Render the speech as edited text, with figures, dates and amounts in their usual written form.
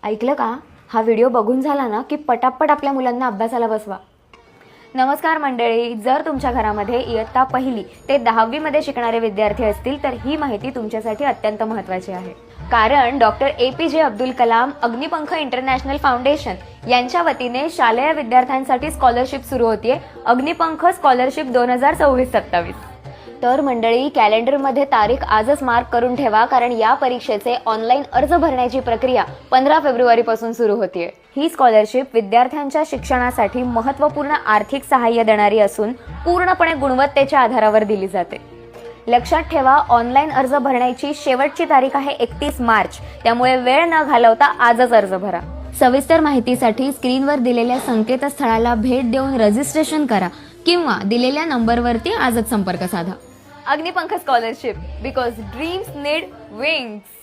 ऐकलं का? हा व्हिडिओ बघून झाला ना की पटापट आपल्या मुलांना अभ्यासाला बसवा. नमस्कार मंडळी, जर तुमच्या घरामध्ये इयत्ता 1ली ते 10वी मध्ये शिकणारे विद्यार्थी असतील तर ही माहिती तुमच्यासाठी अत्यंत महत्त्वाची आहे. कारण doctor APJ Abdul Kalam Agnipankh international foundation यांच्या वतीने शालेय विद्यार्थ्यांसाठी स्कॉलरशिप सुरू होतीये, अग्निपंख स्कॉलरशिप 2026-27. तर मंडळी, कॅलेंडरमध्ये तारीख आजच मार्क करून ठेवा, कारण या परीक्षेचे ऑनलाईन अर्ज भरण्याची प्रक्रिया 15 फेब्रुवारीपासून सुरू होतीये. ही स्कॉलरशिप विद्यार्थ्यांच्या शिक्षणासाठी महत्त्वपूर्ण आर्थिक सहाय्य देणारी असून पूर्णपणे गुणवत्तेच्या आधारावर दिली जाते. लक्षात ठेवा, ऑनलाईन अर्ज भरण्याची शेवटची तारीख आहे 31 मार्च, त्यामुळे वेळ न घालवता आजच अर्ज भरा. सविस्तर माहितीसाठी स्क्रीनवर दिलेल्या संकेतस्थळाला भेट देऊन रजिस्ट्रेशन करा किंवा दिलेल्या नंबरवरती आजच संपर्क साधा. Agnipankh scholarship, because dreams need wings.